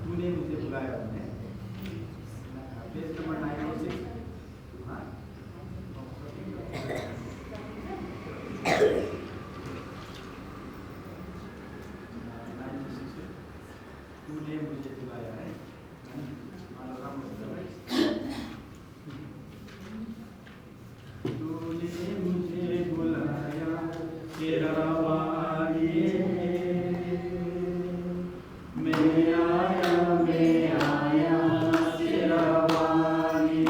तूने मुझे बुलाया हमने पेज नंबर 906 हाँ तूने मुझे बुलाया है तूने मुझे बुलाया तेरा वाणी मैं आया तेरा वाणी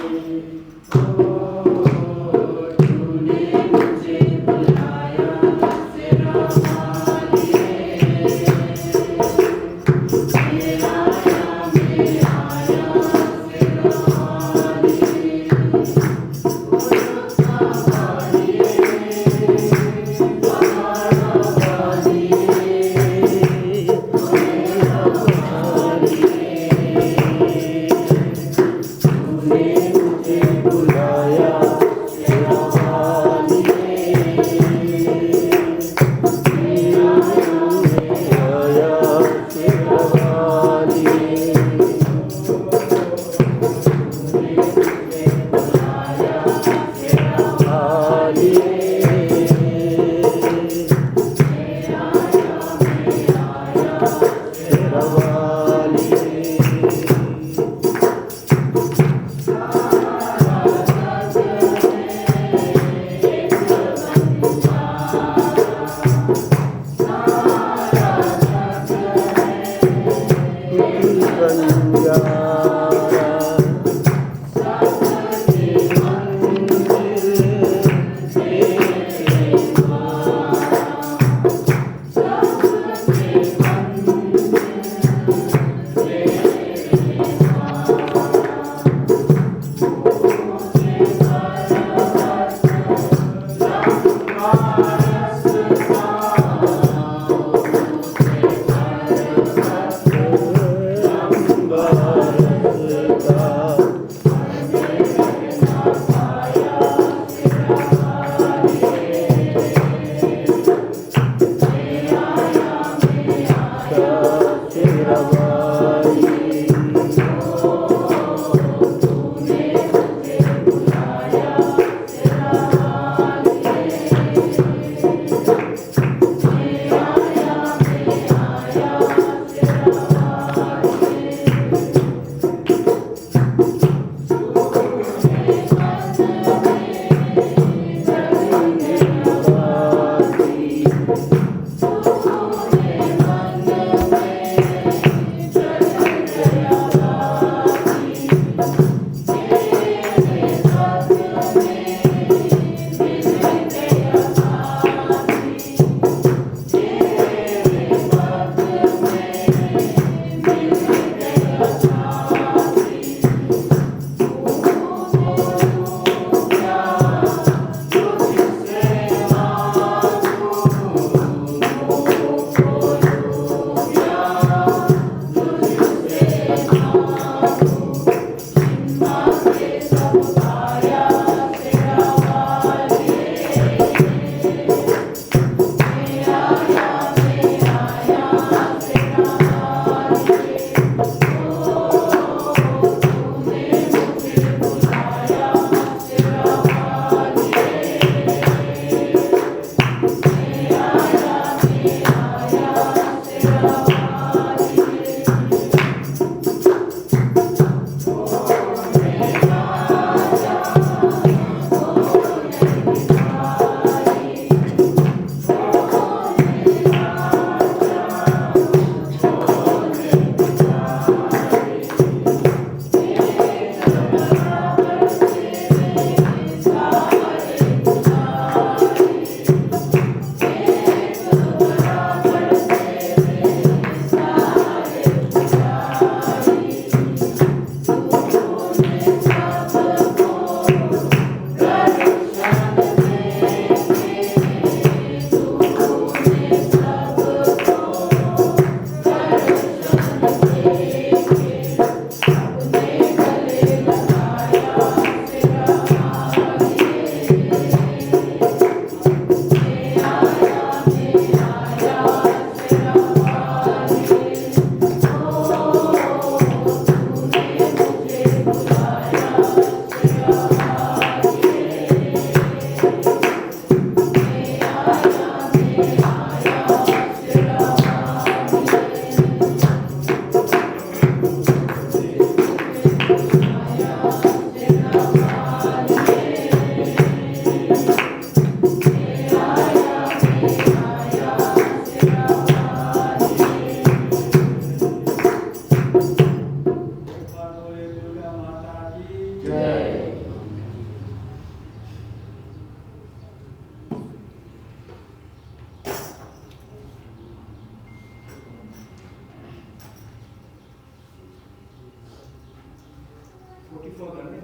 इसको करने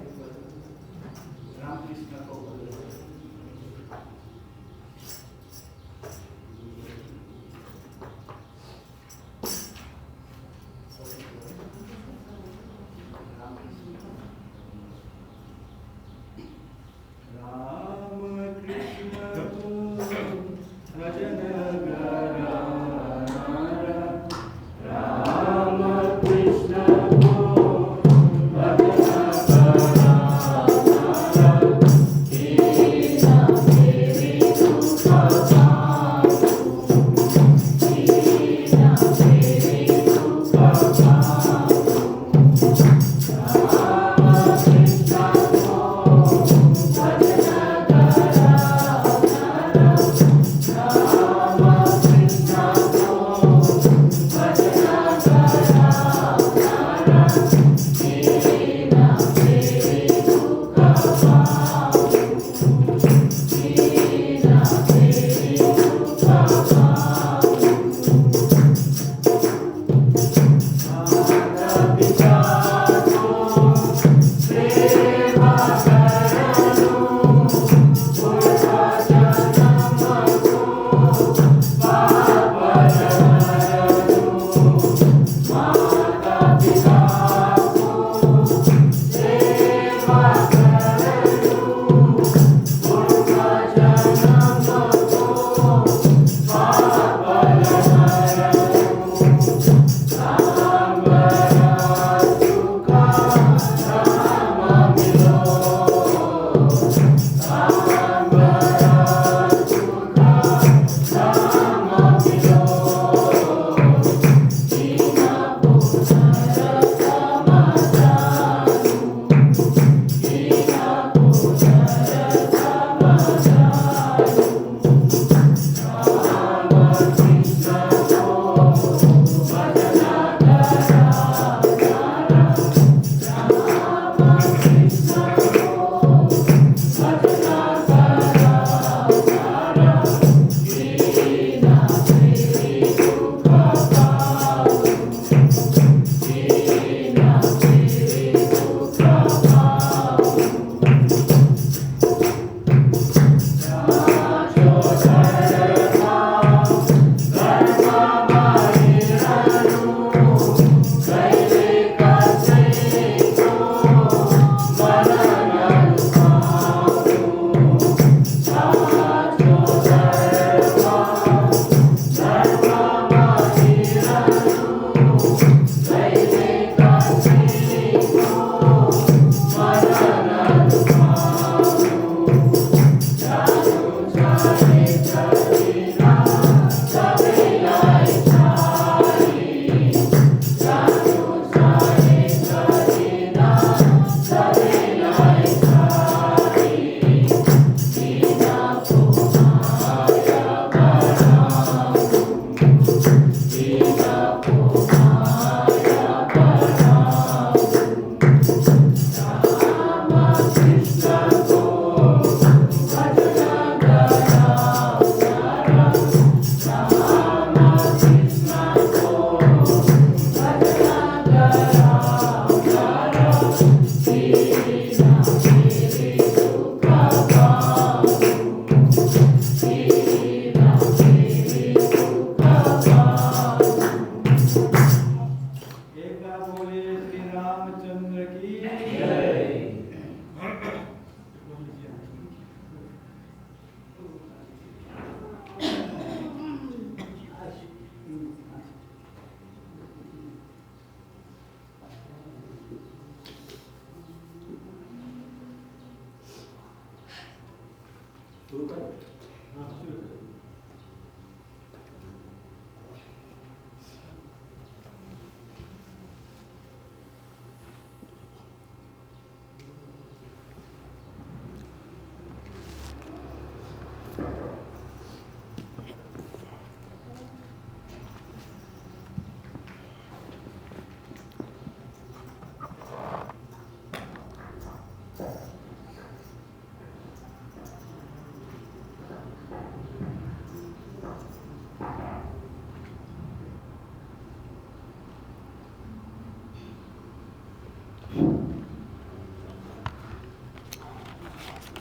रामकृष्ण को Krishna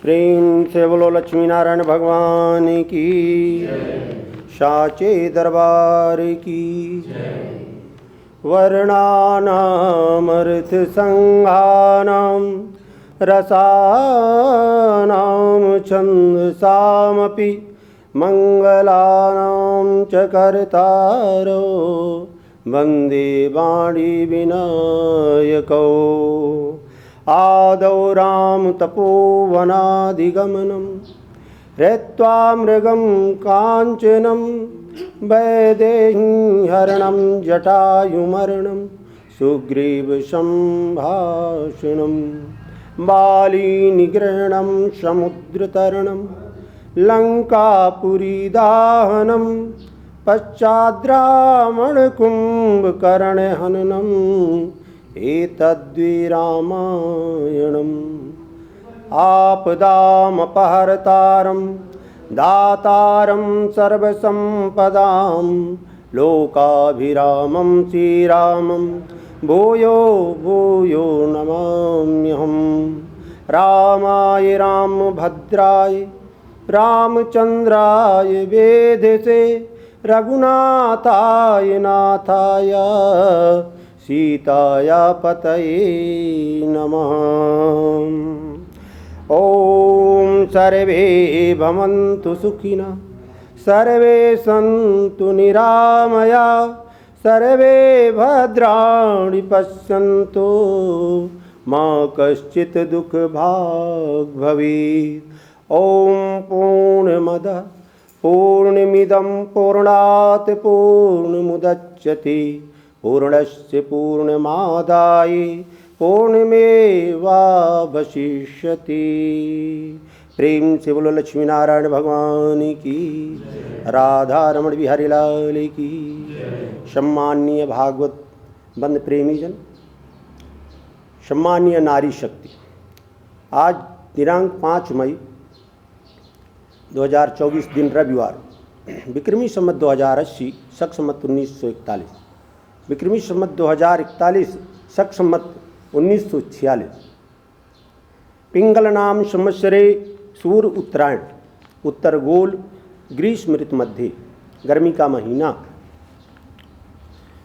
प्रेम से बोलो लक्ष्मी नारायण भगवान की, साचे दरबार की। वर्णानामर्थ संघानां रसानां छन्दसामपि मंगलानां च कर्तारो वन्दे वाणी विनायकौ। आदौ राम तपोवनादिगमनं हृत्वा मृगं काञ्चनं वैदेहीहरणं जटायुमरणं सुग्रीवसम्भाषणं बालीनिग्रहणं समुद्रतरणं लङ्कापुरीदाहनं पश्चाद्रावणकुम्भकर्णहननम् एतद्वि रामायणम्। आपदामपहर्तारं दातारं सर्वसम्पदां लोकाभिरामं श्रीरामं भूयो भूयो नमाम्यहम्। रामाय रामभद्राय रामचन्द्राय वेधसे रघुनाथाय नाथाय सीताया पतये नमः। ॐ सर्वे भवन्तु सुखिनः, सर्वे सन्तु निरामया, सर्वे भद्राणि पश्यन्तु मा कश्चित् दुःखभाग् भवेत्। ॐ पूर्णमदः पूर्णमिदं पूर्णात् पूर्णमुदच्यते पूर्णस्य पूर्णमादाय पूर्णमेवावशिष्यते। प्रेम से बोलो लक्ष्मी नारायण भगवान की, राधा रमण बिहारी लाल की। सम्माननीय भागवत बंद प्रेमी जन, सम्माननीय नारी शक्ति, आज दिनांक 5 मई 2024 दिन रविवार, विक्रमी संवत 2080 शक संवत 1941, विक्रमी संवत 2041 शक संवत 1946, पिंगल नाम संवत्सरे सूर्य उत्तरायण उत्तरगोल ग्रीष्म ऋतु मध्य गर्मी का महीना,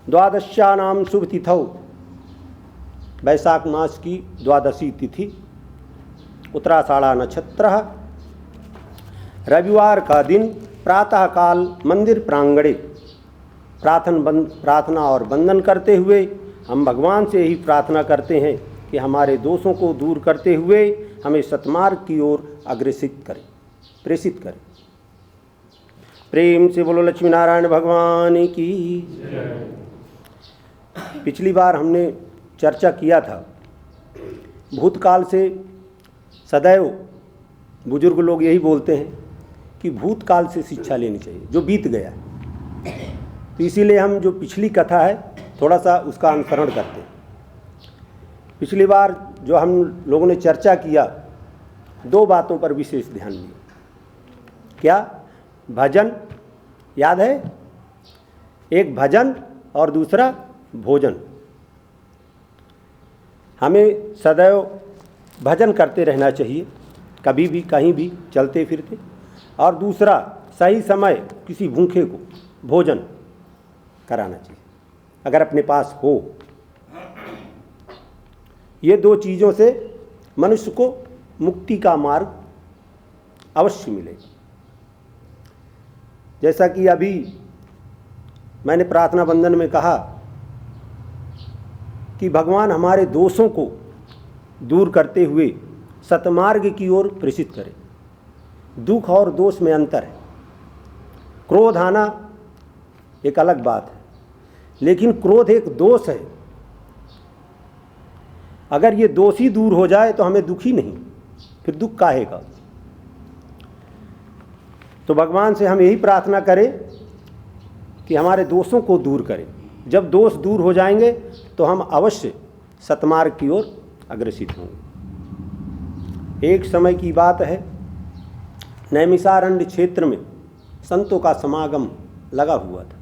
द्वादश्यानाम शुभ तिथौ वैशाख मास की द्वादशी तिथि, उत्तराषाढ़ा नक्षत्र, रविवार का दिन, प्रातः काल मंदिर प्रांगणे प्रार्थना और वंदन करते हुए हम भगवान से ही प्रार्थना करते हैं कि हमारे दोषों को दूर करते हुए हमें सतमार्ग की ओर अग्रसित करें, प्रेषित करें। प्रेम से बोलो लक्ष्मी नारायण भगवान की। पिछली बार हमने चर्चा किया था, भूतकाल से सदैव बुजुर्ग लोग यही बोलते हैं कि भूतकाल से शिक्षा लेनी चाहिए, जो बीत गया है। तो इसीलिए हम जो पिछली कथा है थोड़ा सा उसका अनुसरण करते हैं। पिछली बार जो हम लोगों ने चर्चा किया, 2 बातों पर विशेष ध्यान दिया। क्या? भजन याद है? एक भजन और दूसरा भोजन। हमें सदैव भजन करते रहना चाहिए, कभी भी कहीं भी चलते फिरते। और दूसरा, सही समय किसी भूखे को भोजन कराना चाहिए अगर अपने पास हो। ये 2 चीज़ों से मनुष्य को मुक्ति का मार्ग अवश्य मिलेगा। जैसा कि अभी मैंने प्रार्थना बंदन में कहा कि भगवान हमारे दोषों को दूर करते हुए सतमार्ग की ओर प्रेषित करें। दुख और दोष में अंतर है। क्रोध आना एक अलग बात है, लेकिन क्रोध एक दोष है। अगर ये दोष ही दूर हो जाए तो हमें दुख ही नहीं, फिर दुख काहे का। तो भगवान से हम यही प्रार्थना करें कि हमारे दोषों को दूर करें। जब दोष दूर हो जाएंगे तो हम अवश्य सतमार्ग की ओर अग्रसित होंगे। एक समय की बात है, नैमिषारण्य क्षेत्र में संतों का समागम लगा हुआ था।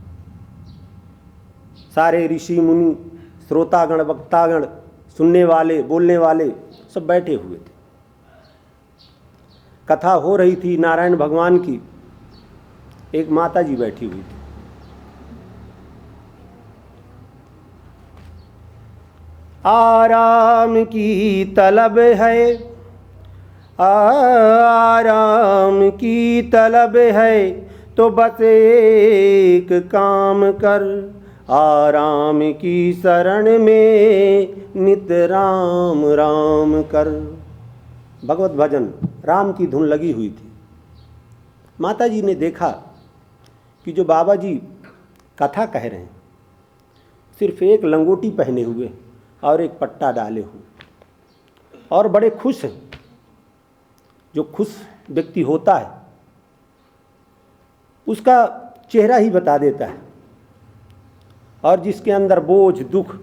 सारे ऋषि मुनि, श्रोतागण, वक्तागण, सुनने वाले, बोलने वाले सब बैठे हुए थे। कथा हो रही थी नारायण भगवान की। एक माता जी बैठी हुई थी। आराम की तलब है, आराम की तलब है, तो बस एक काम कर, आराम की शरण में नित राम राम कर। भगवत भजन राम की धुन लगी हुई थी। माता जी ने देखा कि जो बाबा जी कथा कह रहे हैं सिर्फ एक लंगोटी पहने हुए और एक पट्टा डाले हुए और बड़े खुश हैं। जो खुश व्यक्ति होता है उसका चेहरा ही बता देता है, और जिसके अंदर बोझ दुख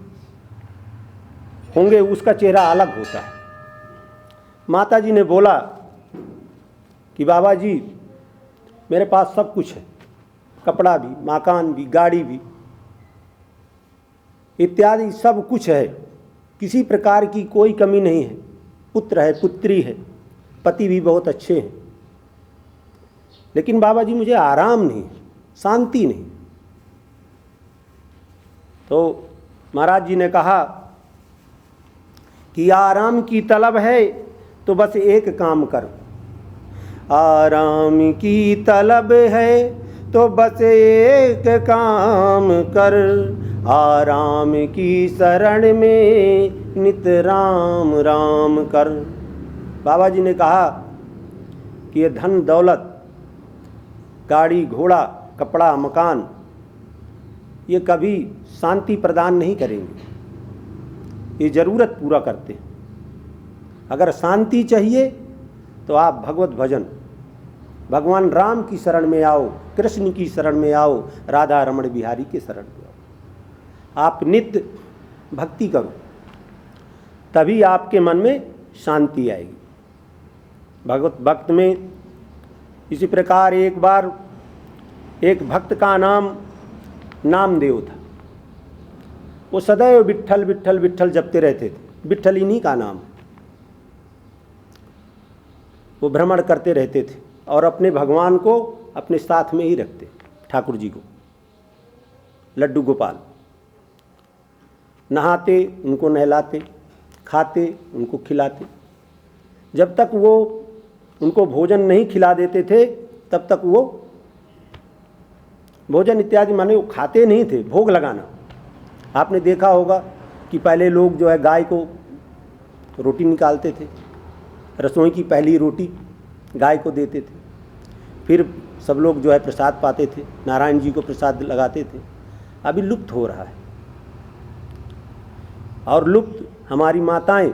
होंगे उसका चेहरा अलग होता है। माता जी ने बोला कि बाबा जी मेरे पास सब कुछ है, कपड़ा भी, मकान भी, गाड़ी भी इत्यादि सब कुछ है, किसी प्रकार की कोई कमी नहीं है। पुत्र है, पुत्री है, पति भी बहुत अच्छे हैं, लेकिन बाबा जी मुझे आराम नहीं, शांति नहीं। तो महाराज जी ने कहा कि आराम की तलब है तो बस एक काम कर, आराम की तलब है तो बस एक काम कर, आराम की शरण में नित राम राम कर। बाबा जी ने कहा कि ये धन दौलत, गाड़ी घोड़ा, कपड़ा, मकान, ये कभी शांति प्रदान नहीं करेंगे, ये ज़रूरत पूरा करते हैं। अगर शांति चाहिए तो आप भगवत भजन, भगवान राम की शरण में आओ, कृष्ण की शरण में आओ, राधा रमण बिहारी के शरण में आओ। आप नित्य भक्ति करो, तभी आपके मन में शांति आएगी। भगवत भक्त में इसी प्रकार एक बार एक भक्त का नाम नामदेव था। वो सदैव विट्ठल विट्ठल विट्ठल जपते रहते थे। विट्ठल इन्हीं का नाम। वो भ्रमण करते रहते थे और अपने भगवान को अपने साथ में ही रखते, ठाकुर जी को, लड्डू गोपाल। नहाते उनको नहलाते, खाते उनको खिलाते। जब तक वो उनको भोजन नहीं खिला देते थे तब तक वो भोजन इत्यादि माने वो खाते नहीं थे। भोग लगाना आपने देखा होगा कि पहले लोग जो है गाय को रोटी निकालते थे, रसोई की पहली रोटी गाय को देते थे, फिर सब लोग जो है प्रसाद पाते थे, नारायण जी को प्रसाद लगाते थे। अभी लुप्त हो रहा है, और लुप्त हमारी माताएं,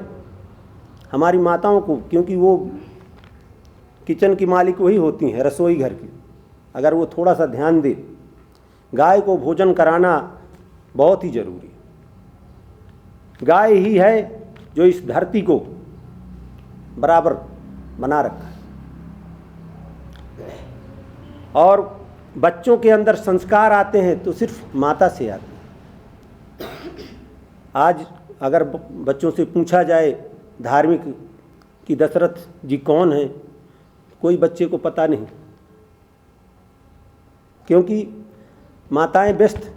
हमारी माताओं को, क्योंकि वो किचन की मालिक वही होती हैं, रसोई घर की, अगर वो थोड़ा सा ध्यान दे, गाय को भोजन कराना बहुत ही जरूरी है। गाय ही है जो इस धरती को बराबर बना रखा है। और बच्चों के अंदर संस्कार आते हैं तो सिर्फ माता से आते हैं। आज अगर बच्चों से पूछा जाए धार्मिक कि दशरथ जी कौन हैं, कोई बच्चे को पता नहीं, क्योंकि माताएं व्यस्त।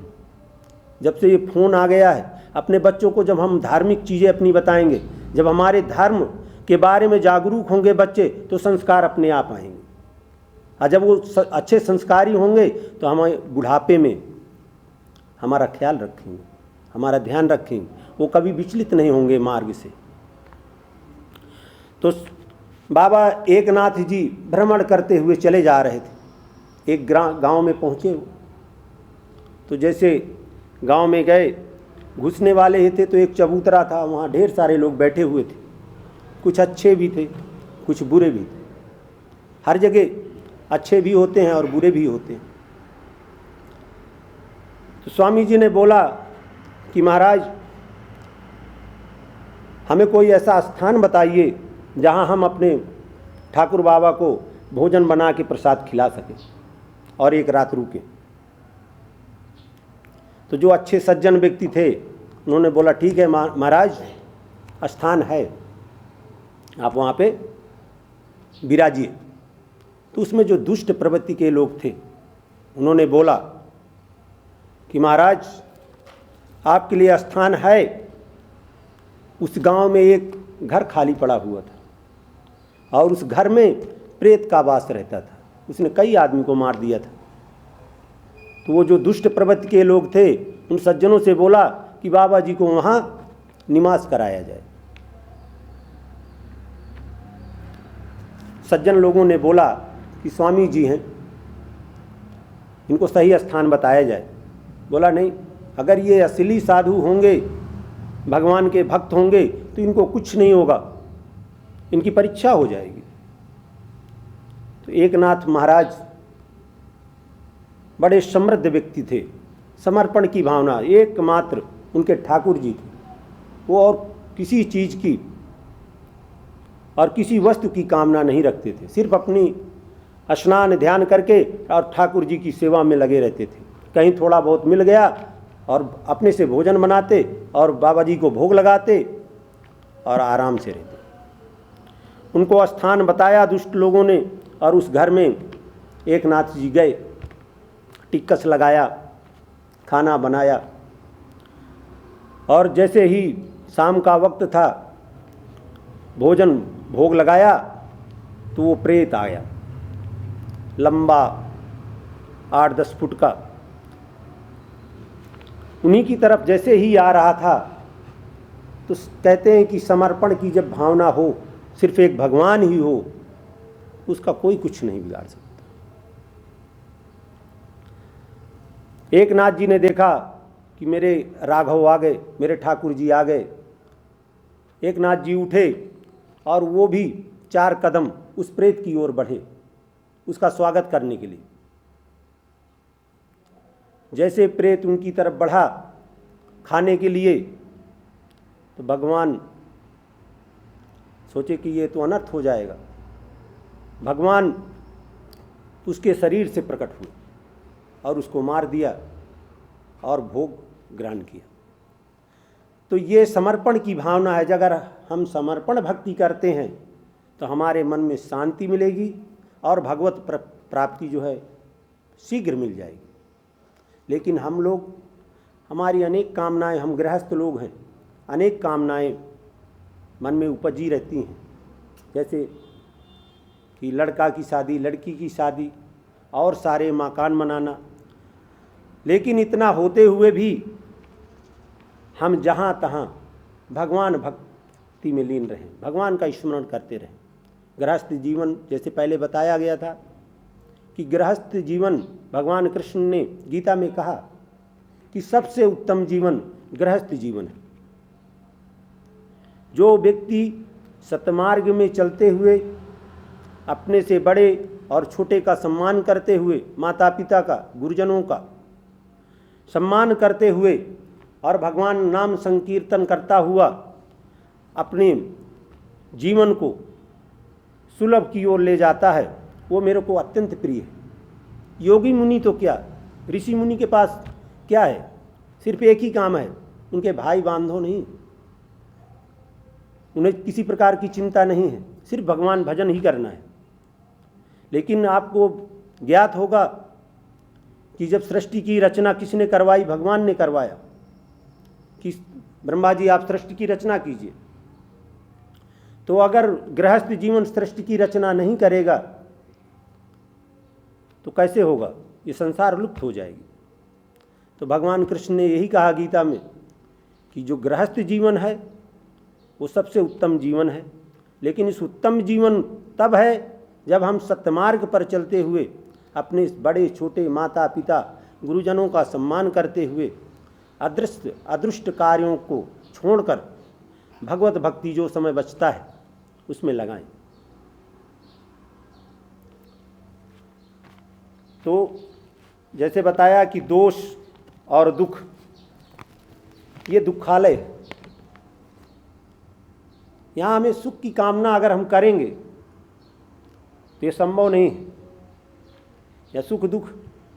जब से ये फ़ोन आ गया है, अपने बच्चों को जब हम धार्मिक चीज़ें अपनी बताएंगे, जब हमारे धर्म के बारे में जागरूक होंगे बच्चे, तो संस्कार अपने आप आएंगे। और जब वो अच्छे संस्कारी होंगे तो हमें बुढ़ापे में हमारा ख्याल रखेंगे, हमारा ध्यान रखेंगे, वो कभी विचलित नहीं होंगे मार्ग से। तो बाबा एकनाथ जी भ्रमण करते हुए चले जा रहे थे। एक गांव में पहुँचे, तो जैसे गांव में गए, घुसने वाले ही थे तो एक चबूतरा था, वहाँ ढेर सारे लोग बैठे हुए थे। कुछ अच्छे भी थे, कुछ बुरे भी थे। हर जगह अच्छे भी होते हैं और बुरे भी होते हैं। तो स्वामी जी ने बोला कि महाराज हमें कोई ऐसा स्थान बताइए जहाँ हम अपने ठाकुर बाबा को भोजन बना के प्रसाद खिला सकें और एक रात रुके। तो जो अच्छे सज्जन व्यक्ति थे उन्होंने बोला ठीक है महाराज, स्थान है, आप वहाँ पे विराजिए। तो उसमें जो दुष्ट प्रवृत्ति के लोग थे उन्होंने बोला कि महाराज आपके लिए स्थान है। उस गांव में एक घर खाली पड़ा हुआ था और उस घर में प्रेत का वास रहता था। उसने कई आदमी को मार दिया था। तो वो जो दुष्ट प्रवृत्ति के लोग थे उन सज्जनों से बोला कि बाबा जी को वहाँ निवास कराया जाए। सज्जन लोगों ने बोला कि स्वामी जी हैं, इनको सही स्थान बताया जाए। बोला नहीं, अगर ये असली साधु होंगे, भगवान के भक्त होंगे तो इनको कुछ नहीं होगा, इनकी परीक्षा हो जाएगी। तो एकनाथ महाराज बड़े समृद्ध व्यक्ति थे, समर्पण की भावना एकमात्र उनके ठाकुर जी थे। वो और किसी चीज़ की और किसी वस्तु की कामना नहीं रखते थे, सिर्फ अपनी स्नान ध्यान करके और ठाकुर जी की सेवा में लगे रहते थे। कहीं थोड़ा बहुत मिल गया और अपने से भोजन बनाते और बाबा जी को भोग लगाते और आराम से रहते। उनको स्थान बताया दुष्ट लोगों ने और उस घर में एकनाथ जी गए, टिक्कस लगाया, खाना बनाया और जैसे ही शाम का वक्त था, भोजन भोग लगाया तो वो प्रेत आया, लंबा 8-10 फुट का। उन्हीं की तरफ जैसे ही आ रहा था तो कहते हैं कि समर्पण की जब भावना हो, सिर्फ एक भगवान ही हो, उसका कोई कुछ नहीं बिगाड़ सकता। एकनाथ जी ने देखा कि मेरे राघव आ गए, मेरे ठाकुर जी आ गए। एकनाथ जी उठे और वो भी 4 कदम उस प्रेत की ओर बढ़े उसका स्वागत करने के लिए। जैसे प्रेत उनकी तरफ बढ़ा खाने के लिए तो भगवान सोचे कि ये तो अनर्थ हो जाएगा। भगवान उसके शरीर से प्रकट हुए और उसको मार दिया और भोग ग्रहण किया। तो ये समर्पण की भावना है। अगर हम समर्पण भक्ति करते हैं तो हमारे मन में शांति मिलेगी और भगवत प्राप्ति जो है शीघ्र मिल जाएगी। लेकिन हम लोग, हमारी अनेक कामनाएं, हम गृहस्थ लोग हैं, अनेक कामनाएं मन में उपजी रहती हैं, जैसे कि लड़का की शादी, लड़की की शादी और सारे मकान बनाना। लेकिन इतना होते हुए भी हम जहाँ तहाँ भगवान भक्ति में लीन रहें, भगवान का स्मरण करते रहें। गृहस्थ जीवन, जैसे पहले बताया गया था कि गृहस्थ जीवन, भगवान कृष्ण ने गीता में कहा कि सबसे उत्तम जीवन गृहस्थ जीवन है। जो व्यक्ति सतमार्ग में चलते हुए अपने से बड़े और छोटे का सम्मान करते हुए, माता पिता का, गुरुजनों का सम्मान करते हुए और भगवान नाम संकीर्तन करता हुआ अपने जीवन को सुलभ की ओर ले जाता है, वो मेरे को अत्यंत प्रिय है। योगी मुनि तो क्या, ऋषि मुनि के पास क्या है, सिर्फ एक ही काम है, उनके भाई बांधो नहीं, उन्हें किसी प्रकार की चिंता नहीं है, सिर्फ भगवान भजन ही करना है। लेकिन आपको ज्ञात होगा कि जब सृष्टि की रचना किसने करवाई, भगवान ने करवाया कि ब्रह्मा जी आप सृष्टि की रचना कीजिए। तो अगर गृहस्थ जीवन सृष्टि की रचना नहीं करेगा तो कैसे होगा, ये संसार लुप्त हो जाएगी। तो भगवान कृष्ण ने यही कहा गीता में कि जो गृहस्थ जीवन है वो सबसे उत्तम जीवन है। लेकिन इस उत्तम जीवन तब है जब हम सत्यमार्ग पर चलते हुए अपने बड़े छोटे माता पिता गुरुजनों का सम्मान करते हुए अदृष्ट कार्यों को छोड़कर भगवत भक्ति जो समय बचता है उसमें लगाएं। तो जैसे बताया कि दोष और दुख ये दुखालय है। यहाँ हमें सुख की कामना अगर हम करेंगे तो ये संभव नहीं है। या सुख दुख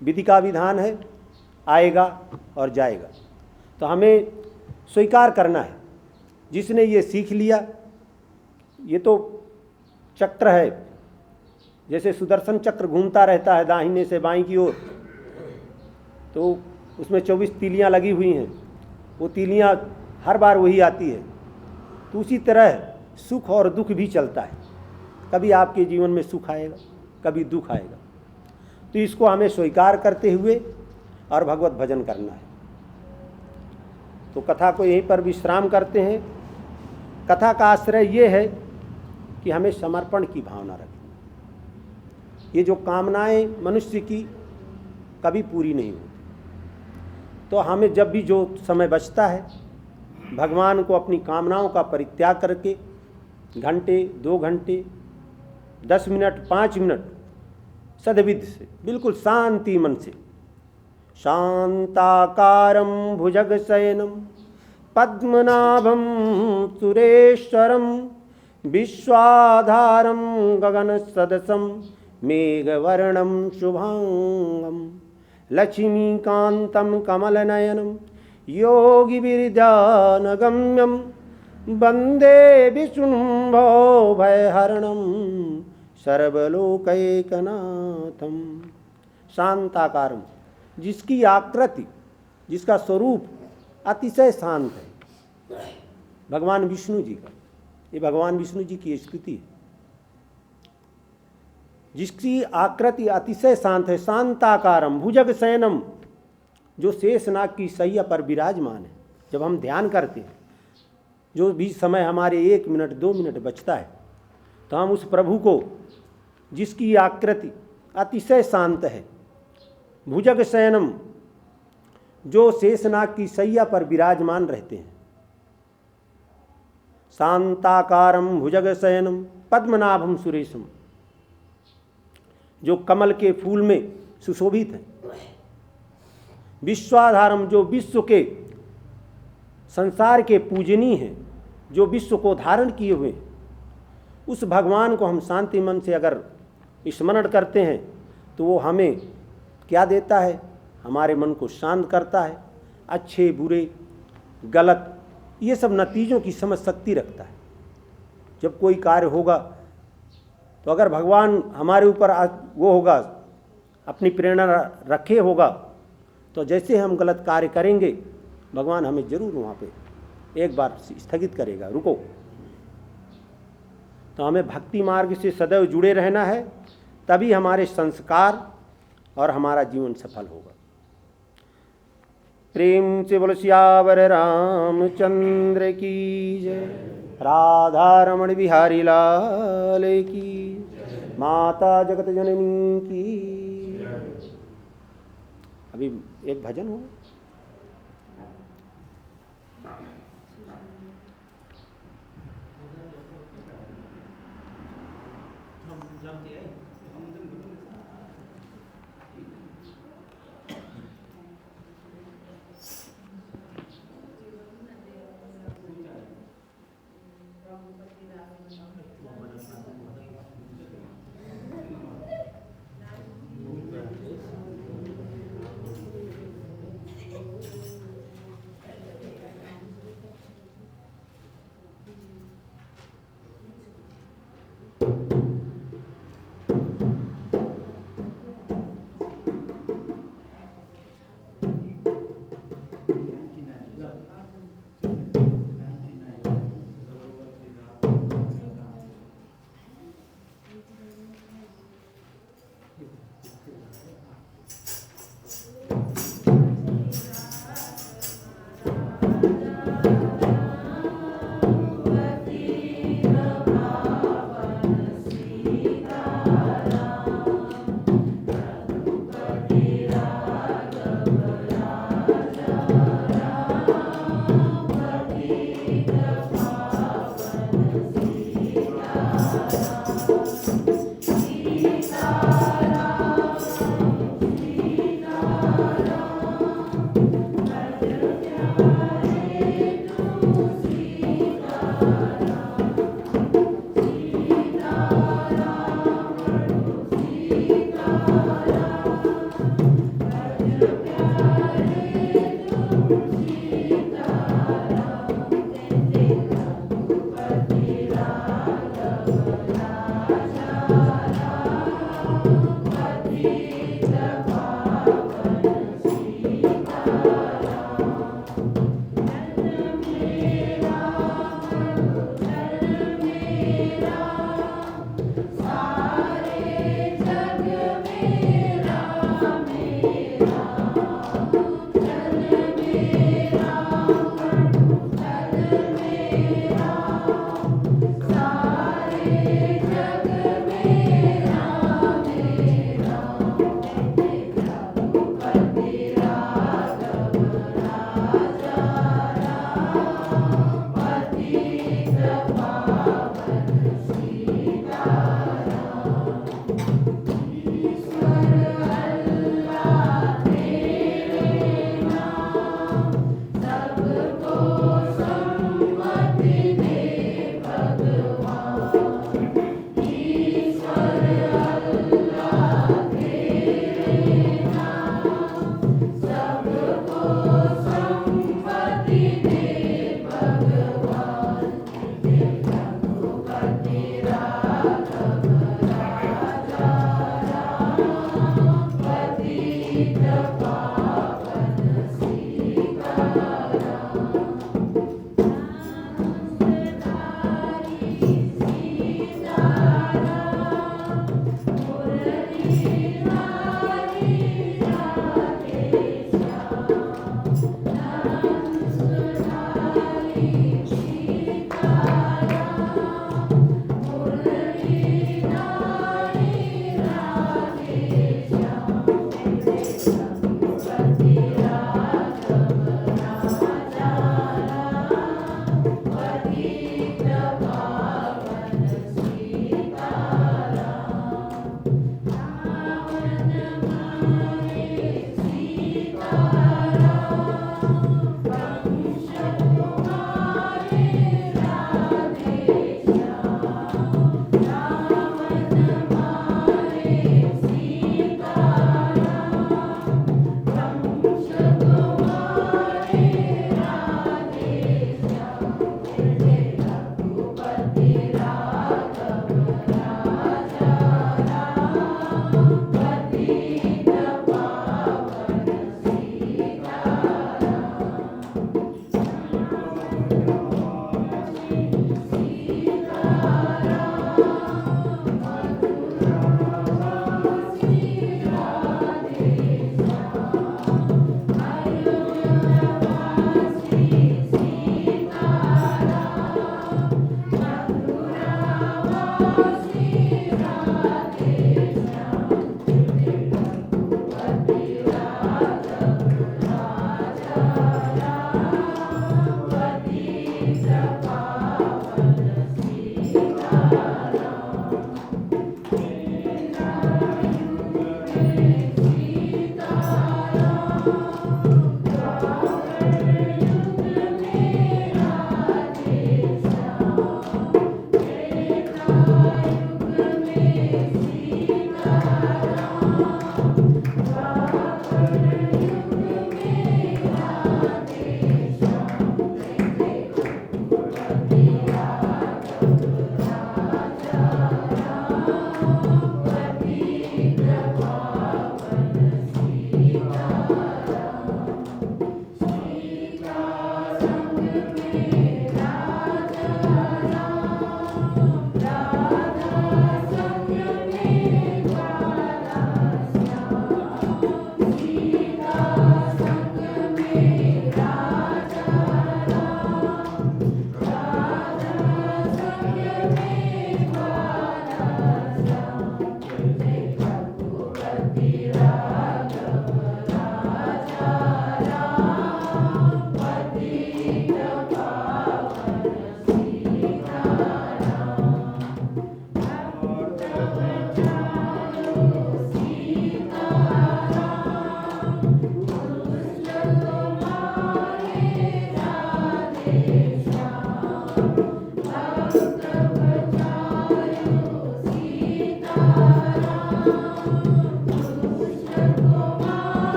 विधि का विधान है, आएगा और जाएगा। तो हमें स्वीकार करना है। जिसने ये सीख लिया, ये तो चक्र है, जैसे सुदर्शन चक्र घूमता रहता है दाहिने से बाईं की ओर, तो उसमें 24 तीलियां लगी हुई हैं, वो तीलियां हर बार वही आती है। तो उसी तरह सुख और दुख भी चलता है, कभी आपके जीवन में सुख आएगा, कभी दुख आएगा। तो इसको हमें स्वीकार करते हुए और भगवत भजन करना है। तो कथा को यहीं पर विश्राम करते हैं। कथा का आश्रय ये है कि हमें समर्पण की भावना रखें। ये जो कामनाएं मनुष्य की कभी पूरी नहीं होती, तो हमें जब भी जो समय बचता है भगवान को अपनी कामनाओं का परित्याग करके घंटे, 2 घंटे, 10 मिनट, 5 मिनट सद्विधि से, बिल्कुल शांति मन से, शांताकारं भुजगशयनं पद्मनाभं सुरेश्वरं विश्वाधारं गगनसदृशं मेघवर्णं शुभांगं लक्ष्मीकान्तं कमलनयनं योगिविरजानगम्यं वन्दे विष्णुं भयहरणं सर्वलोकैकनाथं। शांताकारं, जिसकी आकृति, जिसका स्वरूप अतिशय शांत है, भगवान विष्णु जी का, ये भगवान विष्णु जी की स्तुति है। जिसकी आकृति अतिशय शांत है, शांताकारम भुजग शयनम, जो शेषनाग की शैया पर विराजमान है। जब हम ध्यान करते हैं, जो भी समय हमारे 1 मिनट 2 मिनट बचता है, तो हम उस प्रभु को, जिसकी आकृति अतिशय शांत है, भुजग शयनम, जो शेषनाग की शैया पर विराजमान रहते हैं, शांताकारम भुजग शयनम पद्मनाभम सुरेशम, जो कमल के फूल में सुशोभित है, विश्वाधारम, जो विश्व के, संसार के पूजनीय हैं, जो विश्व को धारण किए हुए हैं, उस भगवान को हम शांति मन से अगर स्मरण करते हैं तो वो हमें क्या देता है? हमारे मन को शांत करता है। अच्छे बुरे गलत ये सब नतीजों की समझ शक्ति रखता है। जब कोई कार्य होगा तो अगर भगवान हमारे ऊपर वो होगा, अपनी प्रेरणा रखे होगा, तो जैसे हम गलत कार्य करेंगे भगवान हमें जरूर वहाँ पे एक बार स्थगित करेगा, रुको। तो हमें भक्ति मार्ग से सदैव जुड़े रहना है, तभी हमारे संस्कार और हमारा जीवन सफल होगा। प्रेम से बोलो सियावर रामचंद्र की जय, राधा रमण बिहारी लाल की, माता जगत जननी की। अभी एक भजन हो।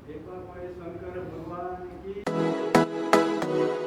एक बार बोले शंकर भगवान की